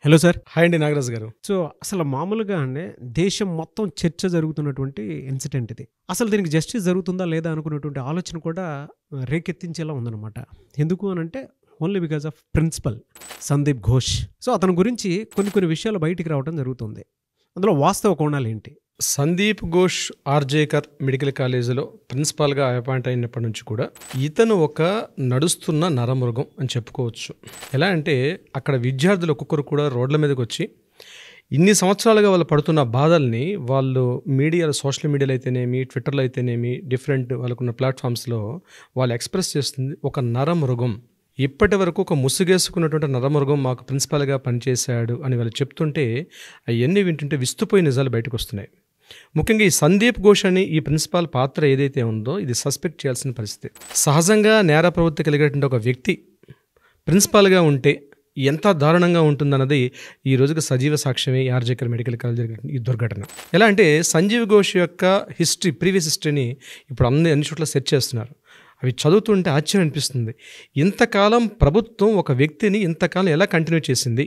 Hello sir. Hi అండి నాగరాజు గారు. So, అసలు మామూలుగా అండి దేశం మొత్తం చర్చ జరుగుతున్నటువంటి ఇన్సిడెంట్ ఇది. అసలు దీనికి జస్టిస్ జరుగుతుందా లేదా అనుకున్నటువంటి ఆలోచన కూడా రేకెత్తించేలా ఉందన్నమాట. ఎందుకు అనంటే only because of principal Sandeep Ghosh. So, అతని గురించి కొన్ని విషయాలు బయటికి రావడం జరుగుతుంది. అందులో వాస్తవ కోణాలేంటి? సందీప్ ఘోష్ ఆర్జేకర్ మెడికల్ కాలేజీలో ప్రిన్సిపాల్గా అపాయింట్ అయినప్పటి నుంచి కూడా ఇతను ఒక నడుస్తున్న నరమృగం అని చెప్పుకోవచ్చు. ఎలా అంటే అక్కడ విద్యార్థులు ఒక్కొక్కరు కూడా రోడ్ల మీదకి వచ్చి ఇన్ని సంవత్సరాలుగా వాళ్ళు పడుతున్న బాధల్ని వాళ్ళు మీడియాలో, సోషల్ మీడియాలో అయితేనేమి, ట్విట్టర్లో అయితేనేమి, డిఫరెంట్ వాళ్ళకున్న ప్లాట్ఫామ్స్లో వాళ్ళు ఎక్స్ప్రెస్ చేస్తుంది ఒక నరమృగం. ఇప్పటి వరకు ఒక ముసుగేసుకున్నటువంటి నరమృగం మాకు ప్రిన్సిపాల్గా పనిచేశాడు అని వాళ్ళు చెప్తుంటే అవన్నీ వింటుంటే విస్తుపోయి నిజాలు బయటకు వస్తున్నాయి. ముఖ్యంగా ఈ సందీప్ ఘోష్ అని ఈ ప్రిన్సిపాల్ పాత్ర ఏదైతే ఉందో ఇది సస్పెక్ట్ చేయాల్సిన పరిస్థితి. సహజంగా నేర ప్రవృత్తి కలిగేటువంటి ఒక వ్యక్తి ప్రిన్సిపాల్గా ఉంటే ఎంత దారుణంగా ఉంటుందన్నది ఈ రోజుకి సజీవ సాక్ష్యమే ఆర్జేకర్ మెడికల్ కాలేజ్ జరిగిన ఈ దుర్ఘటన. ఎలా అంటే సంజీవ్ ఘోష్ యొక్క ప్రీవియస్ హిస్టరీని ఇప్పుడు అన్ని చోట్ల సెర్చ్ చేస్తున్నారు. అవి చదువుతుంటే ఆశ్చర్యం అనిపిస్తుంది. ఇంతకాలం ప్రభుత్వం ఒక వ్యక్తిని ఇంతకాలం ఎలా కంటిన్యూ చేసింది,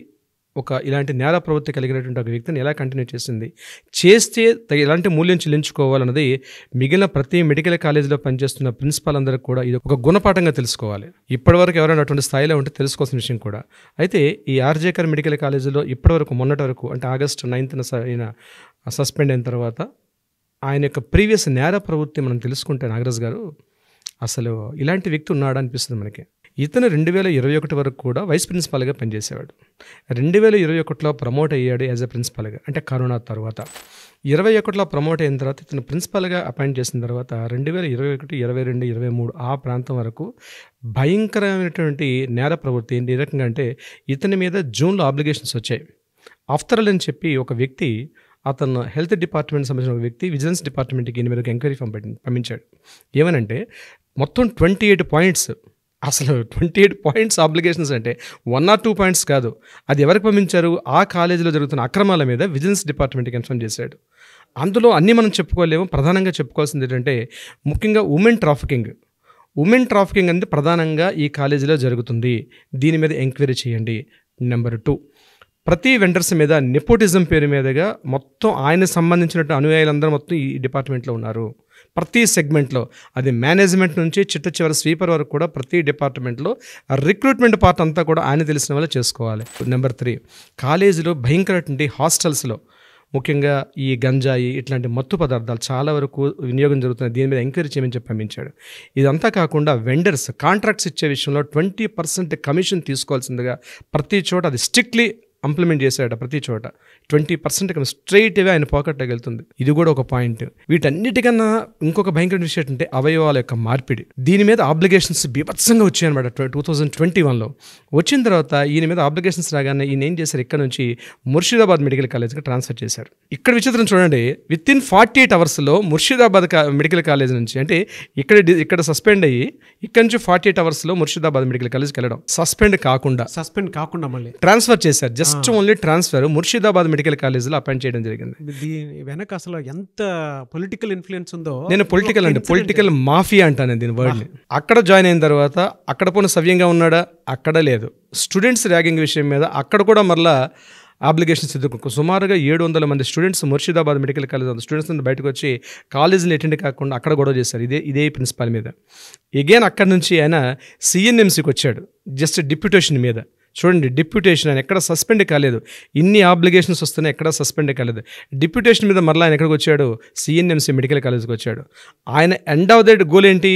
ఇలాంటి నేర ప్రవృత్తి కలిగినటువంటి ఒక వ్యక్తిని ఎలా కంటిన్యూ చేస్తే ఎలాంటి మూల్యం చెల్లించుకోవాలన్నది మిగిలిన ప్రతి మెడికల్ కాలేజీలో పనిచేస్తున్న ప్రిన్సిపాల్ అందరికీ కూడా ఇది ఒక గుణపాఠంగా తెలుసుకోవాలి. ఇప్పటివరకు ఎవరైనా అటువంటి స్థాయిలో ఉంటే తెలుసుకోవాల్సిన విషయం కూడా. అయితే ఈ ఆర్జేకర్ మెడికల్ కాలేజీలో ఇప్పటివరకు మొన్నటి వరకు అంటే ఆగస్టు 9న ఆయన సస్పెండ్ అయిన తర్వాత ఆయన యొక్క ప్రీవియస్ నేర ప్రవృత్తి మనం తెలుసుకుంటే నాగరాజు గారు అసలు ఇలాంటి వ్యక్తి ఉన్నాడా అనిపిస్తుంది మనకి. ఇతను 2021 వరకు కూడా వైస్ ప్రిన్సిపాల్గా పనిచేసేవాడు. 2021లో ప్రమోట్ అయ్యాడు యాజ్ ఎ ప్రిన్సిపాల్గా, అంటే కరోనా తర్వాత. 21లో ప్రమోట్ అయిన తర్వాత ఇతను ప్రిన్సిపాల్గా అపాయింట్ చేసిన తర్వాత 2021, 22, 23 ఆ ప్రాంతం వరకు భయంకరమైనటువంటి నేర ప్రవృత్తి. ఏ రకంగా అంటే ఇతని మీద జూన్లో ఆబ్లిగేషన్స్ వచ్చాయి. అఫ్తరల్ అని చెప్పి ఒక వ్యక్తి, అతను హెల్త్ డిపార్ట్మెంట్ సంబంధించిన ఒక వ్యక్తి విజిలెన్స్ డిపార్ట్మెంట్కి ఈయన మీద ఎంక్వైరీ ఫామ్ పంపించాడు. ఏమనంటే మొత్తం 28 పాయింట్స్, అసలు 28 పాయింట్స్ ఆబ్లిగేషన్స్ అంటే 1 or 2 పాయింట్స్ కాదు. అది ఎవరికి పంపించారు? ఆ కాలేజీలో జరుగుతున్న అక్రమాల మీద విజిలెన్స్ డిపార్ట్మెంట్కి ఇన్ఫార్మ్ చేశాడు. అందులో అన్నీ మనం చెప్పుకోలేము. ప్రధానంగా చెప్పుకోవాల్సింది ఏంటంటే ముఖ్యంగా ఉమెన్ ట్రాఫికింగ్ అనేది ప్రధానంగా ఈ కాలేజీలో జరుగుతుంది. దీని మీద ఎంక్వైరీ చేయండి. నెంబర్ 2, ప్రతి వెండర్స్ మీద నెపోటిజం పేరు మీదుగా మొత్తం ఆయన సంబంధించినట్టు అనుయాయులందరూ మొత్తం ఈ డిపార్ట్మెంట్లో ఉన్నారు. ప్రతి సెగ్మెంట్లో, అది మేనేజ్మెంట్ నుంచి చిట్ట చివరి స్వీపర్ వరకు కూడా ప్రతి డిపార్ట్మెంట్లో రిక్రూట్మెంట్ పార్ట్ అంతా కూడా ఆయన తెలిసిన వాళ్ళే చేసుకోవాలి. నెంబర్ 3, కాలేజీలో భయంకరటువంటి హాస్టల్స్లో ముఖ్యంగా ఈ గంజాయి ఇట్లాంటి మత్తు పదార్థాలు చాలా వరకు వినియోగం జరుగుతుంది. దీని మీద ఎంక్వైరీ చేయమని చెప్పి పంపించాడు. ఇదంతా కాకుండా వెండర్స్ కాంట్రాక్ట్స్ ఇచ్చే విషయంలో 20% కమిషన్ తీసుకోవాల్సిందిగా ప్రతి చోట అది స్ట్రిక్ట్లీ ఇంప్లిమెంట్ చేశాడ. ప్రతి చోట 20% స్ట్రైట్ అవే ఆయన పాకెట్లోకి వెళ్తుంది. ఇది కూడా ఒక పాయింట్. వీటన్నిటికన్నా ఇంకొక భయంకర విషయం ఏంటంటే అవయవాల యొక్క మార్పిడి. దీని మీద ఆబ్లిగేషన్స్ బీభత్సంగా వచ్చాయన్నమాట 2021లో. వచ్చిన తర్వాత ఈయన మీద ఆబ్లిగేషన్స్ రాగానే ఈయన ఏం చేశారు, ఇక్కడ నుంచి ముర్షిదాబాద్ మెడికల్ కాలేజ్కి ట్రాన్స్ఫర్ చేశారు. ఇక్కడ విచిత్రం చూడండి, వితిన్ 48 అవర్స్లో ముర్షిదాబాద్ మెడికల్ కాలేజ్ నుంచి, అంటే ఇక్కడ సస్పెండ్ అయ్యి ఇక్కడ నుంచి 48 అవర్స్లో ముర్షిదాబాద్ మెడికల్ కాలేజ్కి వెళ్ళడం, సస్పెండ్ కాకుండా మళ్ళీ ట్రాన్స్ఫర్ చేశారు. Just only transfer Murshidabad medical కాలేజీలో అపాయింట్ చేయడం జరిగింది. దీని వెనక అసలు ఎంత పొలిటికల్ ఇన్ఫ్లుయెన్స్ ఉందో, నేను పొలిటికల్ మాఫియా అంటాను దీని వర్డ్ని. అక్కడ జాయిన్ అయిన తర్వాత అక్కడ పోనీ సవ్యంగా ఉన్నాడా? అక్కడ లేదు. స్టూడెంట్స్ ర్యాగింగ్ విషయం మీద అక్కడ కూడా మరలా అప్లికేషన్స్ ఎదుర్కొ సుమారుగా 700 మంది students Murshidabad medical college students బయటకు వచ్చి కాలేజీని అటెండ్ కాకుండా అక్కడ గొడవ చేశారు ఇదే ప్రిన్సిపాల్ మీద. ఎగైన్ అక్కడ నుంచి ఆయన సిఎన్ఎంసీకి వచ్చాడు జస్ట్ డిప్యూటేషన్ మీద. చూడండి, డిప్యూటేషన్ ఆయన ఎక్కడ సస్పెండ్ కాలేదు. ఇన్ని ఆబ్లిగేషన్స్ వస్తున్నాయి, ఎక్కడ సస్పెండ్ కాలేదు. డిప్యూటేషన్ మీద మరలా ఆయన ఎక్కడికి వచ్చాడు? సిఎన్ఎంసీ మెడికల్ కాలేజ్కి వచ్చాడు. ఆయన ఎండ్ ఆఫ్ ద గోల్ ఏంటి?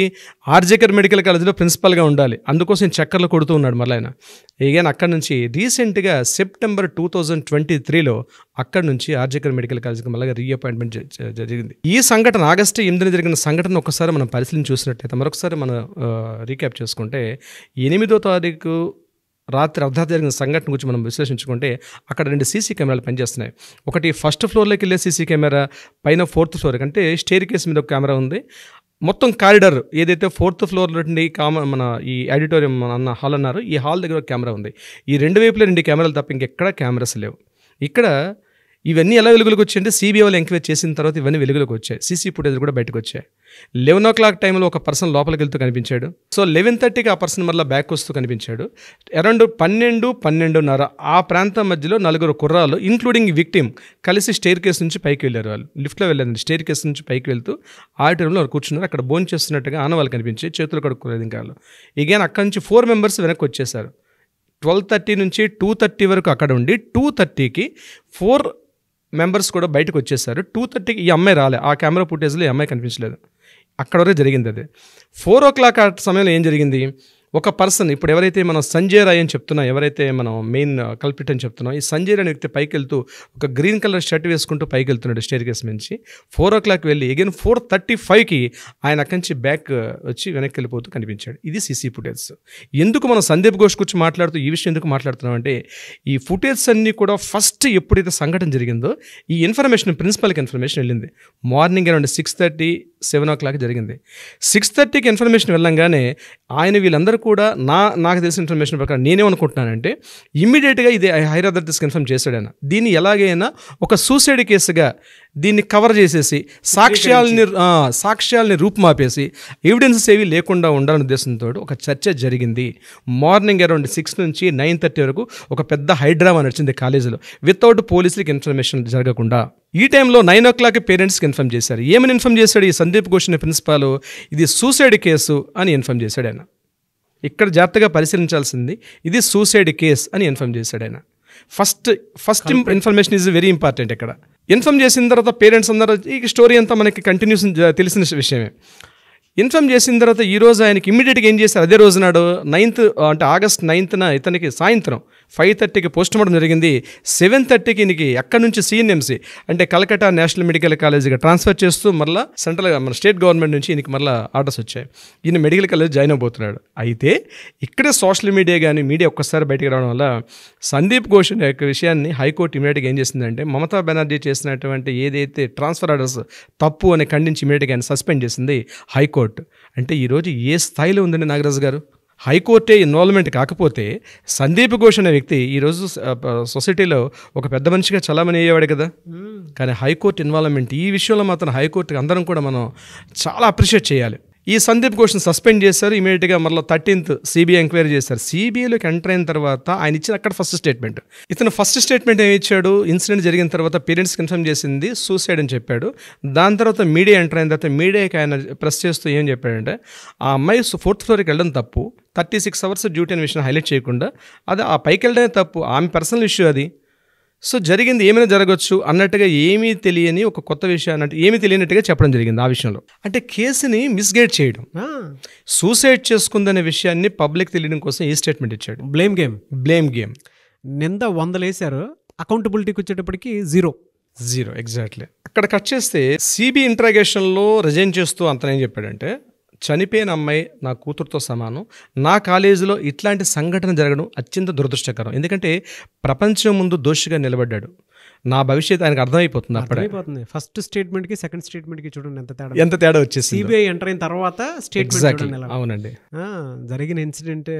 ఆర్జేకర్ మెడికల్ కాలేజ్లో ప్రిన్సిపల్గా ఉండాలి. అందుకోసం చక్కర్లు కొడుతూ ఉన్నాడు మరలా ఆయన. ఎగైన్ అక్కడ నుంచి రీసెంట్గా సెప్టెంబర్ 2023లో అక్కడ నుంచి ఆర్జేకర్ మెడికల్ కాలేజ్కి మళ్ళీ రీఅపాయింట్మెంట్ జరిగింది. ఈ సంఘటన ఆగస్టు 8న జరిగిన సంఘటన ఒకసారి మనం పరిశీలించి చూసినట్టయితే, మరొకసారి మనం రీక్యాప్ చేసుకుంటే 8వ తారీఖు రాత్రి అర్ధరాత్రి జరిగిన సంఘటన గురించి మనం విశ్లేషించుకుంటే అక్కడ 2 సీసీ కెమెరాలు పనిచేస్తున్నాయి. ఒకటి ఫస్ట్ ఫ్లోర్లోకి వెళ్ళే సీసీ కెమెరా, పైన 4th ఫ్లోర్ అంటే స్టేర్ కేస్ మీద ఒక కెమెరా ఉంది. మొత్తం కారిడార్ ఏదైతే 4th ఫ్లోర్లో మన ఈ ఆడిటోరియం అన్న హాల్ అన్నారు, ఈ హాల్ దగ్గర ఒక కెమెరా ఉంది. ఈ 2 వైపులో 2 కెమెరాలు తప్ప ఇంకెక్కడ కెమెరాస్ లేవు. ఇక్కడ ఇవన్నీ ఎలా వెలుగులోకి వచ్చాయంటే సిబిఐ వాళ్ళు ఎంక్వైరీ చేసిన తర్వాత ఇవన్నీ వెలుగులోకి వచ్చాయి. సీసీ ఫుటేజ్ కూడా బయటకు వచ్చాయి. 11 o'clock టైంలో ఒక పర్సన్ లోపలికి వెళ్తూ కనిపించాడు. సో 11:30కి ఆ పర్సన్ మళ్ళీ బ్యాక్ వస్తూ కనిపించాడు. అరౌండ్ 12-12:30 ఆ ప్రాంతం మధ్యలో 4 కుర్రాలు ఇంక్లూడింగ్ విక్టిమ్ కలిసి స్టేర్ కేస్ నుంచి పైకి వెళ్ళారు. వాళ్ళు లిఫ్ట్లో వెళ్ళారండి. స్టేర్ కేస్ నుంచి పైకి వెళ్తూ ఆడిటోరియంలో వాళ్ళు కూర్చున్నారు. అక్కడ భోజనం చేస్తున్నట్టుగా ఆనవాళ్ళు కనిపించాయి. చేతులు కడుక్కోలేదు ఇంకా వాళ్ళు. ఇగైన్ అక్కడి నుంచి 4 members వెనక్కి వచ్చేసారు. 12:30 నుంచి 2:30 వరకు అక్కడ ఉండి 2:30కి 4 members కూడా బయటకు వచ్చేసారు. 2:30కి ఈ అమ్మాయి రాలే. ఆ కెమెరా ఫుటేజ్లో ఈ అమ్మాయి కనిపించలేదు. అక్కడ వరకు జరిగింది అది. 4 o'clock ఆ సమయంలో ఏం జరిగింది, ఒక పర్సన్ ఇప్పుడు ఎవరైతే మనం సంజయ్ రాయ్ అని చెప్తున్నాం, ఎవరైతే మనం మెయిన్ కల్పిట్ అని చెప్తున్నాం, ఈ సంజయ్ రాయ్ అనే వ్యక్తి పైకి వెళ్తూ ఒక గ్రీన్ కలర్ షర్ట్ వేసుకుంటూ పైకి వెళ్తున్నాడు స్టేర్ కేస్ నుంచి. 4 o'clock వెళ్ళి అగైన్ 4:35కి ఆయన అక్కడి నుంచి బ్యాక్ వచ్చి వెనక్కి వెళ్ళిపోతూ కనిపించాడు. ఇది సీసీ ఫుటేజ్. ఎందుకు మనం సందీప్ ఘోష్ గురించి మాట్లాడుతూ ఈ విషయం ఎందుకు మాట్లాడుతున్నాం అంటే, ఈ ఫుటేజ్ అన్నీ కూడా ఫస్ట్ ఎప్పుడైతే సంఘటన జరిగిందో ఈ ఇన్ఫర్మేషన్ ప్రిన్సిపల్కి ఇన్ఫర్మేషన్ వెళ్ళింది. మార్నింగ్ అరౌండ్ 6:30, 7 o'clock జరిగింది. 6:30కి ఇన్ఫర్మేషన్ వెళ్ళంగానే ఆయన వీళ్ళందరూ కూడా నాకు తెలిసిన ఇన్ఫర్మేషన్ ప్రకారం నేనేమనుకుంటున్నానంటే ఇమ్మీడియట్గా ఇది హైదరాబాద్ ఇన్ఫర్మ్ చేశాడు ఆయన. దీన్ని ఎలాగైనా ఒక సూసైడ్ కేసుగా దీన్ని కవర్ చేసేసి సాక్ష్యాలని రూపుమాపేసి ఎవిడెన్సెస్ ఏవి లేకుండా ఉండాలనే ఉద్దేశంతో ఒక చర్చ జరిగింది. మార్నింగ్ అరౌండ్ 6 నుంచి 9:30 వరకు ఒక పెద్ద హైడ్రామా నడిచింది కాలేజీలో వితౌట్ పోలీసులకి ఇన్ఫర్మేషన్ జరగకుండా. ఈ టైంలో 9 o'clock పేరెంట్స్కి ఇన్ఫర్మ్ చేశారు. ఏమని ఇన్ఫర్మ్ చేశాడు ఈ సందీప్ ఘోష్ అనే ప్రిన్సిపాల్, ఇది సూసైడ్ కేసు అని ఇన్ఫర్మ్ చేశాడు ఆయన. ఇక్కడ జాగ్రత్తగా పరిశీలించాల్సింది, ఇది సూసైడ్ కేస్ అని ఇన్ఫర్మ్ చేశాడు ఆయన. First information is very important. ఇక్కడ ఇన్ఫర్మ్ చేసిన తర్వాత పేరెంట్స్ అందరూ ఈ స్టోరీ అంతా మనకి కంటిన్యూస్ తెలిసిన విషయమే. ఇన్ఫర్మ్ చేసిన తర్వాత ఈరోజు ఆయనకి ఇమ్మీడియట్గా ఏం చేశారు, అదే రోజు నాడు 9th అంటే August 9th ఇతనికి సాయంత్రం 5:30కి పోస్ట్ మార్టం జరిగింది. 7:30కి ఈయనకి అక్కడి నుంచి CNMC అంటే కలకట్టా నేషనల్ మెడికల్ కాలేజీగా ట్రాన్స్ఫర్ చేస్తూ మళ్ళీ మన స్టేట్ గవర్నమెంట్ నుంచి ఈయనకి మళ్ళీ ఆర్డర్స్ వచ్చాయి. ఈయన మెడికల్ కాలేజ్ జాయిన్ అవబోతున్నాడు. అయితే ఇక్కడే సోషల్ మీడియా కానీ మీడియా ఒక్కసారి బయటకు రావడం వల్ల సందీప్ ఘోష్ యొక్క విషయాన్ని హైకోర్టు ఇమీడియట్గా ఏం చేసిందంటే, మమతా బెనర్జీ చేసినటువంటి ఏదైతే ట్రాన్స్ఫర్ ఆర్డర్స్ తప్పు అని ఖండించి ఇమీడియట్గా ఆయన సస్పెండ్ చేసింది హైకోర్టు. అంటే ఈరోజు ఏ స్థాయిలో ఉందండి నాగరాజు గారు. హైకోర్టే ఇన్వాల్వ్మెంట్ కాకపోతే సందీప్ ఘోష్ అనే వ్యక్తి ఈరోజు సొసైటీలో ఒక పెద్ద మనిషిగా చలామణి అయ్యేవాడు కదా. కానీ హైకోర్టు ఇన్వాల్వ్మెంట్ ఈ విషయంలో మాత్రం హైకోర్టుకి అందరం కూడా మనం చాలా అప్రిషియేట్ చేయాలి. ఈ సందీప్ ఘోష్ని సస్పెండ్ చేశారు. ఇమీడియట్గా మళ్ళీ 13th సిబిఐ ఎంక్వైరీ చేశారు. సిబిఐలోకి ఎంటర్ అయిన తర్వాత ఆయన ఇచ్చిన అక్కడ ఫస్ట్ స్టేట్మెంట్, ఇతను ఫస్ట్ స్టేట్మెంట్ ఏమి ఇచ్చాడు, ఇన్సిడెంట్ జరిగిన తర్వాత పేరెంట్స్కి ఇన్ఫర్మ్ చేసింది సూసైడ్ అని చెప్పాడు. దాని తర్వాత మీడియా ఎంటర్ అయిన తర్వాత మీడియాకి ఆయన ప్రెస్ చేస్తూ ఏం చెప్పాడంటే, ఆ అమ్మాయి 4th floorకి వెళ్ళడం తప్పు, 36 hours డ్యూటీ అనే విషయం హైలైట్ చేయకుండా అది ఆ పైకి వెళ్ళడమే తప్పు, ఆమె పర్సనల్ ఇష్యూ అది. సో జరిగింది ఏమైనా జరగవచ్చు అన్నట్టుగా ఏమీ తెలియని ఒక కొత్త విషయం అన్నట్టు ఏమీ తెలియనట్టుగా చెప్పడం జరిగింది. ఆ విషయంలో అంటే కేసుని మిస్గైడ్ చేయడం, సూసైడ్ చేసుకుందనే విషయాన్ని పబ్లిక్ తెలియడం కోసం ఈ స్టేట్మెంట్ ఇచ్చాడు. బ్లేమ్ గేమ్ నింద 100 వేశారు, అకౌంటబిలిటీకి వచ్చేటప్పటికి 0 ఎగ్జాక్ట్లీ. అక్కడ కట్ చేస్తే సిబి ఇంట్రాగేషన్లో రిజైన్ చేస్తూ అంతనే ఏం చెప్పాడంటే, చనిపోయిన అమ్మాయి నా కూతురుతో సమానం, నా కాలేజీలో ఇట్లాంటి సంఘటన జరగడం అత్యంత దురదృష్టకరం. ఎందుకంటే ప్రపంచం ముందు దోషిగా నిలబడ్డాడు, నా భవిష్యత్తు ఆయనకు అర్థమైపోతుంది. అప్పుడే ఫస్ట్ స్టేట్మెంట్కి సెకండ్ స్టేట్మెంట్కి చూడండి ఎంత తేడా వచ్చేసి. సిబిఐ ఎంటర్ అయిన తర్వాత స్టేట్మెంట్. అవునండి, జరిగిన ఇన్సిడెంట్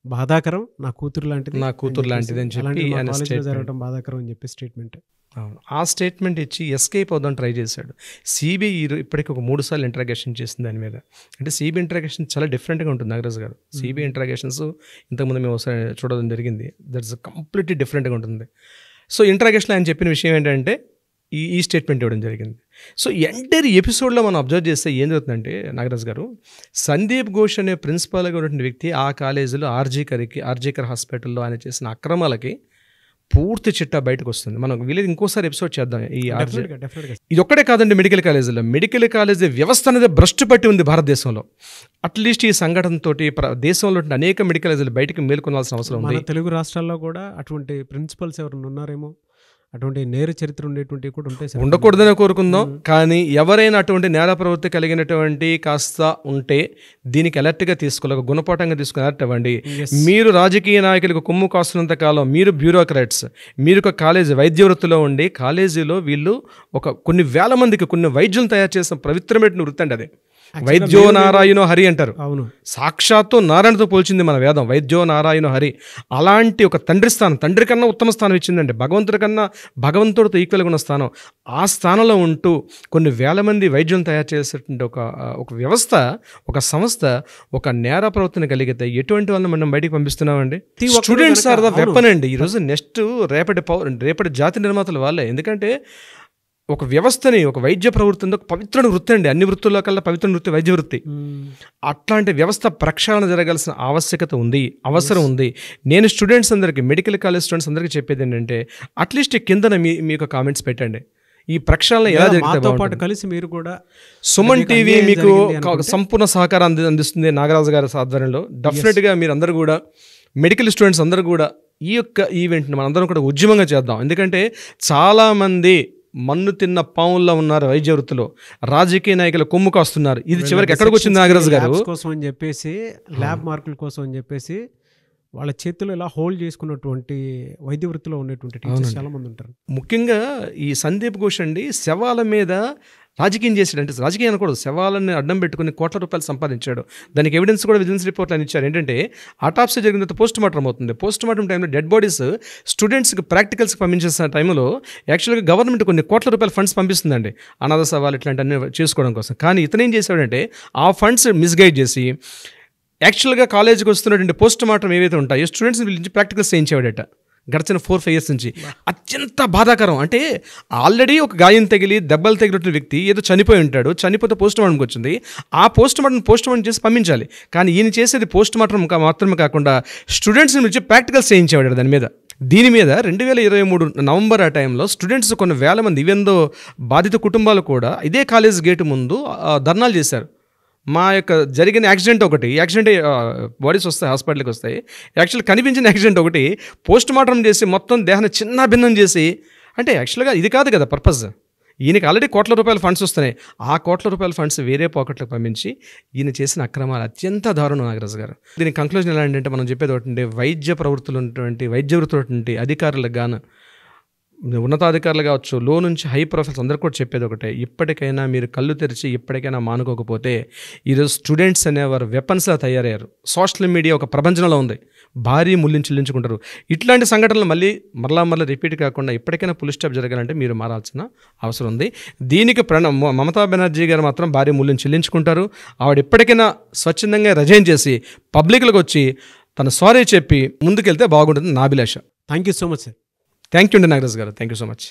బాధాకరం, నా కూతురు లాంటిది అని చెప్పి జరగడం బాధాకరం అని చెప్పి స్టేట్మెంట్. అవును, ఆ స్టేట్మెంట్ ఇచ్చి ఎస్కేప్ అవుదాం ట్రై చేశాడు. సిబిఐ ఇప్పటికి ఒక 3 సార్లు ఇంట్రాగేషన్ చేసింది దాని మీద. అంటే సిబిఐ ఇంట్రాగేషన్ చాలా డిఫరెంట్గా ఉంటుంది నాగరాజు గారు. సిబిఐ ఇంట్రాగేషన్స్ ఇంతకుముందు మేము ఒకసారి చూడడం జరిగింది, దట్స్ కంప్లీట్లీ డిఫరెంట్గా ఉంటుంది. సో ఇంట్రాగేషన్లో ఆయన చెప్పిన విషయం ఏంటంటే ఈ స్టేట్మెంట్ ఇవ్వడం జరిగింది. సో ఎంటైర్ ఎపిసోడ్లో మనం అబ్జర్వ్ చేస్తే ఏం జరుగుతుందంటే నాగరాజు గారు, సందీప్ ఘోష్ అనే ప్రిన్సిపాల్గా ఉన్నటువంటి వ్యక్తి ఆ కాలేజీలో ఆర్జీకర్ హాస్పిటల్లో ఆయన చేసిన అక్రమాలకి పూర్తి చిట్టా బయటకు వస్తుంది. మనం వీళ్ళది ఇంకోసారి ఎపిసోడ్ చేద్దాం. ఇది ఒక్కడే కాదండి, మెడికల్ కాలేజీ వ్యవస్థ అనేది భ్రష్టు పట్టి ఉంది భారతదేశంలో. అట్లీస్ట్ ఈ సంఘటనతో దేశంలో అనేక మెడికల్ కాలేజీలు బయటకు మేల్కొనాల్సిన అవసరం ఉంది. తెలుగు రాష్ట్రాల్లో కూడా అటువంటి ప్రిన్సిపల్స్ ఎవరైనా ఉన్నారేమో, అటువంటి నేర చరిత్ర ఉండేటువంటివి కూడా ఉంటాయి. ఉండకూడదని కోరుకుందాం. కానీ ఎవరైనా అటువంటి నేర ప్రవృత్తి కలిగినటువంటి కాస్త ఉంటే దీనికి అలర్ట్గా తీసుకోవాలి, గుణపాఠంగా తీసుకుని అలర్ట్ అవ్వండి. మీరు రాజకీయ నాయకులకు కొమ్ము కాస్తున్నంత కాలం మీరు బ్యూరోక్రాట్స్, మీరు ఒక కాలేజీ వైద్య వృత్తిలో ఉండి కాలేజీలో వీళ్ళు కొన్ని వేల మందికి కొన్ని వైద్యులను తయారు చేసిన పవిత్రమైన వృత్తి అండి అది. వైద్యో నారాయణో హరి అంటారు. అవును, సాక్షాత్తు నారాయణతో పోల్చింది మన వేదం, వైద్యో నారాయణో హరి. అలాంటి ఒక తండ్రి స్థానం, తండ్రి కన్నా ఉత్తమ స్థానం ఇచ్చిందండి. భగవంతుడి కన్నా భగవంతుడితో ఈక్వల్గా ఉన్న స్థానం. ఆ స్థానంలో ఉంటూ కొన్ని వేల మంది వైద్యం తయారు చేసేటువంటి ఒక వ్యవస్థ, ఒక సంస్థ ఒక నేర ప్రవర్తన కలిగితే ఎటువంటి వాళ్ళని మనం బయటికి పంపిస్తున్నామండి? స్టూడెంట్స్ ఆర్ ద వెపన్ అండి. ఈరోజు నెక్స్ట్ రేపటి జాతి నిర్మాతలు వాళ్ళే. ఎందుకంటే ఒక వ్యవస్థని, ఒక వైద్య ప్రవృత్తి ఒక పవిత్ర వృత్తి అండి. అన్ని వృత్తుల్లో కల్లా పవిత్ర వృత్తి వైద్య వృత్తి. అట్లాంటి వ్యవస్థ ప్రక్షాళన జరగాల్సిన ఆవశ్యకత ఉంది, అవసరం ఉంది. నేను స్టూడెంట్స్ అందరికీ, మెడికల్ కాలేజ్ స్టూడెంట్స్ అందరికీ చెప్పేది ఏంటంటే అట్లీస్ట్ కిందన మీకు కామెంట్స్ పెట్టండి. ఈ ప్రక్షాళన ఎలా జరిగితే కలిసి మీరు కూడా సుమన్ టీవీ మీకు సంపూర్ణ సహకారం అందిస్తుంది నాగరాజు గారి ఆధ్వర్యంలో. డెఫినెట్గా మీరు అందరూ కూడా, మెడికల్ స్టూడెంట్స్ అందరూ కూడా ఈ యొక్క ఈవెంట్ని మనందరం కూడా ఉద్యమంగా చేద్దాం. ఎందుకంటే చాలామంది మన్ను తిన్న పావుల్లో ఉన్నారు వైద్య వృత్తిలో, రాజకీయ నాయకులు కొమ్ము కాస్తున్నారు. ఇది చివరికి ఎక్కడికి వచ్చింది నాగరాజు గారు? కోసం అని చెప్పేసి, ల్యాబ్ మార్కుల కోసం అని చెప్పేసి వాళ్ళ చేతులు ఇలా హోల్డ్ చేసుకున్నటువంటి వైద్య వృత్తిలో ఉన్నటువంటి టీచర్స్ చాలా మంది ఉంటారు. ముఖ్యంగా ఈ సందీప్ ఘోష్ అండి శవాల మీద రాజకీయం చేశాడు. అంటే రాజకీయం అనకూడదు, శవాలని అడ్డం పెట్టుకుని కోట్ల రూపాయలు సంపాదించాడు. దానికి ఎవిడెన్స్ కూడా విజిలెన్స్ రిపోర్ట్లు అని ఇచ్చారు. ఏంటంటే ఆటాప్సీ జరిగిన తర్వాత పోస్ట్ మార్టం అవుతుంది. పోస్ట్ మార్టం టైంలో డెడ్ బాడీస్ స్టూడెంట్స్కి ప్రాక్టికల్స్కి పంపించేసిన టైంలో యాక్చువల్గా గవర్నమెంట్ కొన్ని కోట్ల రూపాయల ఫండ్స్ పంపిస్తుందండి అనాథ సవాలు ఇట్లాంటివన్నీ చేసుకోవడం కోసం. కానీ ఇతను ఏం చేశాడంటే ఆ ఫండ్స్ మిస్గైడ్ చేసి యాక్చువల్గా కాలేజీకి వస్తున్నటువంటి పోస్ట్ మార్టం ఏవైతే ఉంటాయో స్టూడెంట్స్ని పిలిచి ప్రాక్టికల్స్ చేయించేవాడట గడిచిన 4-5 years నుంచి. అత్యంత బాధాకరం. అంటే ఆల్రెడీ ఒక గాయం తగిలి దెబ్బలు తగిలిన వ్యక్తి ఏదో చనిపోయి ఉంటాడు, చనిపోతే పోస్ట్ మార్టంకి వచ్చింది. ఆ పోస్ట్ మార్టం చేసి పంపించాలి. కానీ ఈయన చేసేది పోస్ట్ మార్టం మాత్రమే కాకుండా స్టూడెంట్స్ని పిలిచి ప్రాక్టికల్స్ చేయించేవాడు దాని మీద. దీని మీద 2023 నవంబర్ ఆ టైంలో స్టూడెంట్స్ కొన్ని వేల మంది, ఈవెందో బాధిత కుటుంబాలు కూడా ఇదే కాలేజ్ గేటు ముందు ధర్నాలు చేశారు. మా యొక్క జరిగిన యాక్సిడెంట్ బాడీస్ వస్తాయి, హాస్పిటల్కి వస్తాయి. యాక్చువల్ కనిపించిన యాక్సిడెంట్ ఒకటి పోస్ట్ మార్టం చేసి మొత్తం దేహాన్ని చిన్న భిన్నం చేసి, అంటే యాక్చువల్గా ఇది కాదు కదా పర్పస్. ఈయనకి ఆల్రెడీ కోట్ల రూపాయల ఫండ్స్ వస్తున్నాయి. ఆ కోట్ల రూపాయల ఫండ్స్ వేరే పాకెట్లకు పంపించి ఈయన చేసిన అక్రమాలు అత్యంత దారుణం నాగరాజు గారు. దీని కంక్లూజన్ ఎలా అంటే మనం చెప్పేది ఒకటి, వైద్య ప్రవృత్తులు ఉన్నటువంటి వైద్య వృత్తులు అధికారులకు గాను, ఉన్నతాధికారులు కావచ్చు, లో నుంచి హై ప్రొఫైల్స్ అందరూ కూడా చెప్పేది ఒకటే, ఇప్పటికైనా మీరు కళ్ళు తెరిచి ఇప్పటికైనా మానుకోకపోతే ఈరోజు స్టూడెంట్స్ అనేవారు వెపన్స్లా తయారయ్యారు. సోషల్ మీడియా ఒక ప్రపంచంలో ఉంది, భారీ మూల్యం చెల్లించుకుంటారు. ఇట్లాంటి సంఘటనలు మరలా రిపీట్ కాకుండా ఇప్పటికైనా పుల్ స్టాప్ జరగాలంటే మీరు మారాల్సిన అవసరం ఉంది. దీనికి మమతా బెనర్జీ గారు మాత్రం భారీ మూల్యం చెల్లించుకుంటారు. ఆవిడ ఇప్పటికైనా స్వచ్ఛందంగా రిజైన్ చేసి పబ్లిక్లోకి వచ్చి తన సారీ చెప్పి ముందుకెళ్తే బాగుంటుంది నా అభిలాష. Thank you so much sir. Thank you అండి నాగరాజు గారు. Thank you so much.